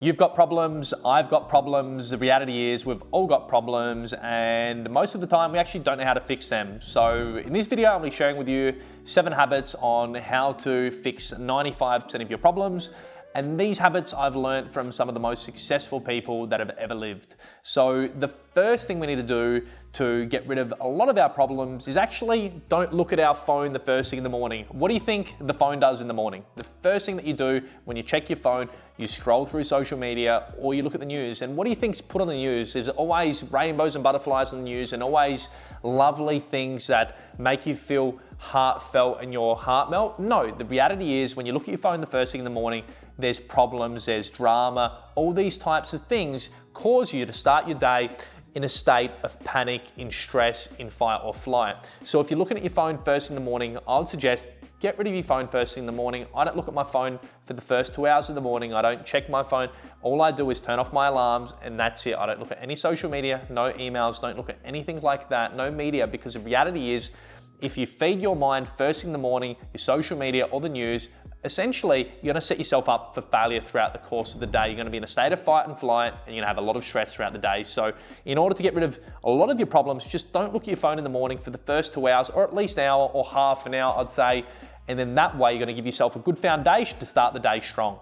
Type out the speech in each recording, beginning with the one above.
You've got problems, I've got problems. The reality is we've all got problems, and most of the time we actually don't know how to fix them. So in this video, I'll be sharing with you 7 habits on how to fix 95% of your problems. And these habits I've learned from some of the most successful people that have ever lived. So the first thing we need to do to get rid of a lot of our problems is actually don't look at our phone the first thing in the morning. What do you think the phone does in the morning? The first thing that you do when you check your phone, you scroll through social media or you look at the news. And what do you think's put on the news? Is it always rainbows and butterflies on the news and always lovely things that make you feel heartfelt and your heart melt? No, the reality is when you look at your phone the first thing in the morning, there's problems, there's drama, all these types of things cause you to start your day in a state of panic, in stress, in fight or flight. So if you're looking at your phone first in the morning, I would suggest get rid of your phone first thing in the morning. I don't look at my phone for the first 2 hours of the morning. I don't check my phone. All I do is turn off my alarms and that's it. I don't look at any social media, no emails, don't look at anything like that, no media, because the reality is if you feed your mind first thing in the morning, your social media or the news, essentially, you're gonna set yourself up for failure throughout the course of the day. You're gonna be in a state of fight and flight, and you're gonna have a lot of stress throughout the day. So in order to get rid of a lot of your problems, just don't look at your phone in the morning for the first 2 hours, or at least an hour or half an hour, I'd say. And then that way, you're gonna give yourself a good foundation to start the day strong.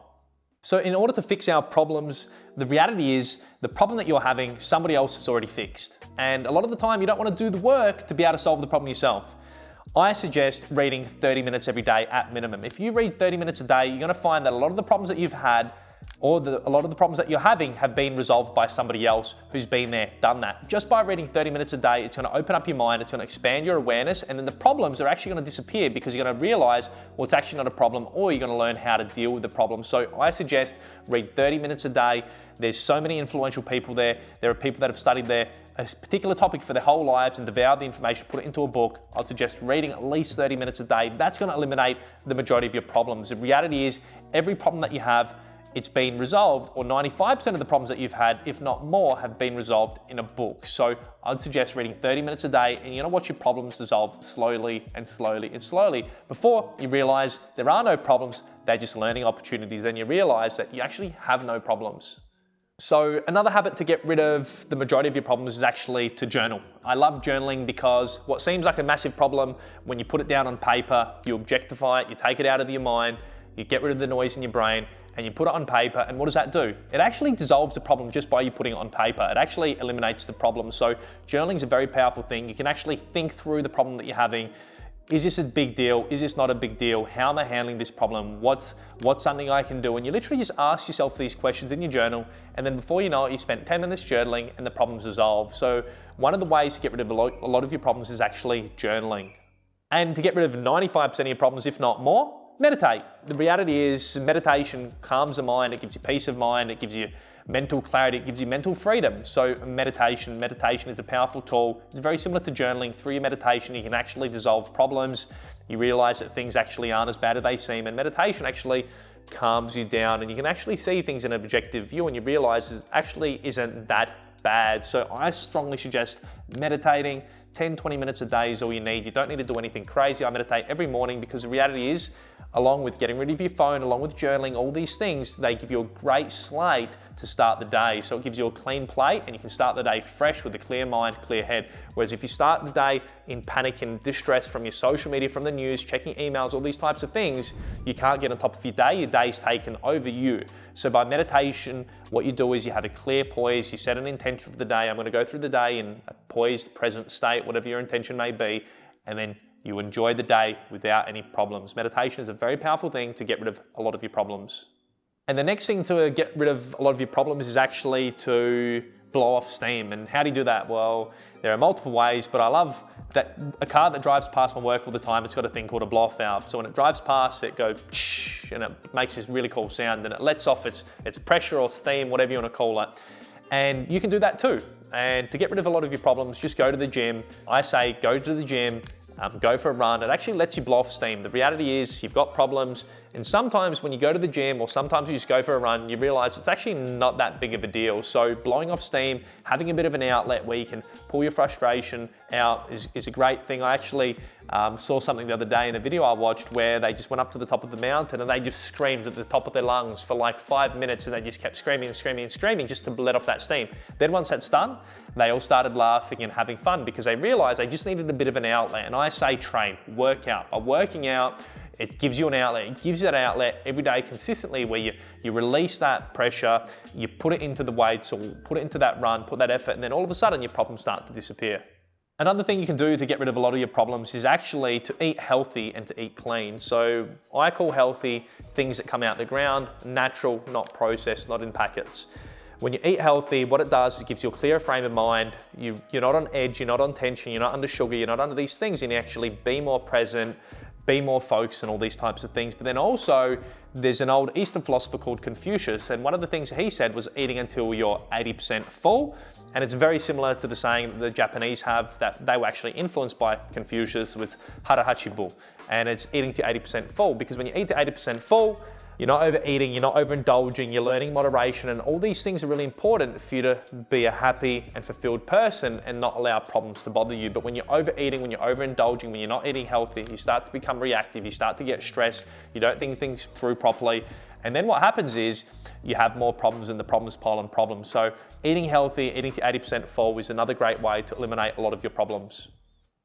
So in order to fix our problems, the reality is the problem that you're having, somebody else has already fixed. And a lot of the time, you don't wanna do the work to be able to solve the problem yourself. I suggest reading 30 minutes every day at minimum. If you read 30 minutes a day, you're gonna find that a lot of the problems that you've had or a lot of the problems that you're having have been resolved by somebody else who's been there, done that. Just by reading 30 minutes a day, it's gonna open up your mind, it's gonna expand your awareness, and then the problems are actually gonna disappear because you're gonna realize, well, it's actually not a problem, or you're gonna learn how to deal with the problem. So I suggest read 30 minutes a day. There's so many influential people there. There are people that have studied a particular topic for their whole lives and devoured the information, put it into a book. I'd suggest reading at least 30 minutes a day. That's gonna eliminate the majority of your problems. The reality is every problem that you have, it's been resolved, or 95% of the problems that you've had, if not more, have been resolved in a book. So I'd suggest reading 30 minutes a day, and you're gonna watch your problems dissolve slowly and slowly and slowly before you realize there are no problems, they're just learning opportunities. Then you realize that you actually have no problems. So another habit to get rid of the majority of your problems is actually to journal. I love journaling because what seems like a massive problem, when you put it down on paper, you objectify it, you take it out of your mind, you get rid of the noise in your brain, and you put it on paper, and what does that do? It actually dissolves the problem just by you putting it on paper. It actually eliminates the problem. So journaling is a very powerful thing. You can actually think through the problem that you're having. Is this a big deal? Is this not a big deal? How am I handling this problem? What's something I can do? And you literally just ask yourself these questions in your journal, and then before you know it, you spent 10 minutes journaling and the problem's resolved. So one of the ways to get rid of a lot of your problems is actually journaling. And to get rid of 95% of your problems, if not more, meditate. The reality is meditation calms the mind, it gives you peace of mind, it gives you mental clarity, it gives you mental freedom. So meditation is a powerful tool. It's very similar to journaling. Through your meditation, you can actually dissolve problems. You realize that things actually aren't as bad as they seem, and meditation actually calms you down, and you can actually see things in an objective view, and you realize it actually isn't that bad. So I strongly suggest meditating. 10, 20 minutes a day is all you need. You don't need to do anything crazy. I meditate every morning because the reality is, along with getting rid of your phone, along with journaling, all these things, they give you a great slate to start the day. So it gives you a clean plate and you can start the day fresh with a clear mind, clear head. Whereas if you start the day in panic and distress from your social media, from the news, checking emails, all these types of things, you can't get on top of your day. Your day's taken over you. So by meditation, what you do is you have a clear poise, you set an intention for the day. I'm gonna go through the day in a poised, present state, whatever your intention may be, and then you enjoy the day without any problems. Meditation is a very powerful thing to get rid of a lot of your problems. And the next thing to get rid of a lot of your problems is actually to blow off steam. And how do you do that? Well, there are multiple ways, but I love that a car that drives past my work all the time, it's got a thing called a blow off valve. So when it drives past, it goes shh, and it makes this really cool sound, and it lets off its pressure or steam, whatever you want to call it. And you can do that too. And to get rid of a lot of your problems, just go to the gym. I say go to the gym, go for a run. It actually lets you blow off steam. The reality is you've got problems. And sometimes when you go to the gym or sometimes you just go for a run, you realize it's actually not that big of a deal. So blowing off steam, having a bit of an outlet where you can pull your frustration out is a great thing. I actually saw something the other day in a video I watched where they just went up to the top of the mountain and they just screamed at the top of their lungs for like 5 minutes, and they just kept screaming and screaming and screaming just to let off that steam. Then once that's done, they all started laughing and having fun because they realized they just needed a bit of an outlet. And I say train, work out. By working out, it gives you an outlet. It gives you that outlet every day consistently where you release that pressure, you put it into the weights or put it into that run, put that effort, and then all of a sudden your problems start to disappear. Another thing you can do to get rid of a lot of your problems is actually to eat healthy and to eat clean. So I call healthy things that come out the ground, natural, not processed, not in packets. When you eat healthy, what it does is it gives you a clearer frame of mind. You're not on edge, you're not on tension, you're not under sugar, you're not under these things, and you actually be more present, be more focused and all these types of things. But then also, there's an old Eastern philosopher called Confucius, and one of the things he said was eating until you're 80% full. And it's very similar to the saying that the Japanese have that they were actually influenced by Confucius with hara hachibu. And it's eating to 80% full, because when you eat to 80% full, you're not overeating, you're not overindulging, you're learning moderation, and all these things are really important for you to be a happy and fulfilled person and not allow problems to bother you. But when you're overeating, when you're overindulging, when you're not eating healthy, you start to become reactive, you start to get stressed, you don't think things through properly. And then what happens is you have more problems in the problems pile and problems. So eating healthy, eating to 80% full is another great way to eliminate a lot of your problems.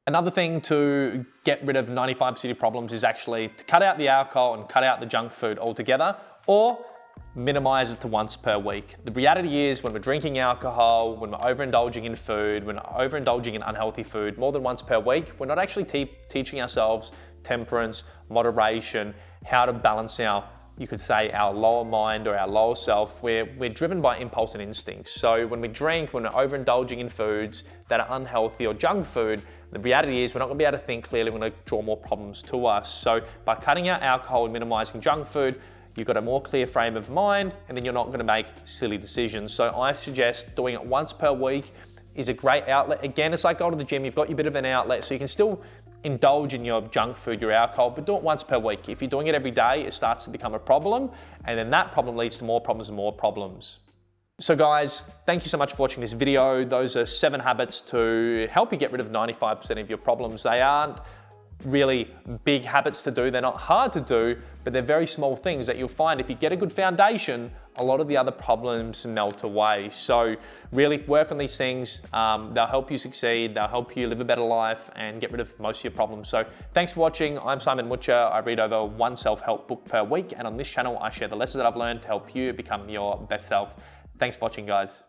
Another thing to get rid of 95% of your problems is actually to cut out the alcohol and cut out the junk food altogether, or minimize it to once per week. The reality is when we're drinking alcohol, when we're overindulging in food, when we're overindulging in unhealthy food more than once per week, we're not actually teaching ourselves temperance, moderation, how to balance you could say our lower mind or our lower self. We're driven by impulse and instincts. So when we drink, when we're overindulging in foods that are unhealthy or junk food, the reality is we're not gonna be able to think clearly, we're gonna draw more problems to us. So by cutting out alcohol and minimizing junk food, you've got a more clear frame of mind, and then you're not gonna make silly decisions. So I suggest doing it once per week is a great outlet. Again, it's like going to the gym, you've got your bit of an outlet, so you can still indulge in your junk food, your alcohol, but do it once per week. If you're doing it every day, it starts to become a problem, and then that problem leads to more problems and more problems. So guys, thank you so much for watching this video. Those are 7 habits to help you get rid of 95% of your problems. They aren't really big habits to do. They're not hard to do, but they're very small things that you'll find if you get a good foundation, a lot of the other problems melt away. So really work on these things. They'll help you succeed. They'll help you live a better life and get rid of most of your problems. So thanks for watching. I'm Simon Mucha. I read over 1 self-help book per week. And on this channel, I share the lessons that I've learned to help you become your best self. Thanks for watching, guys.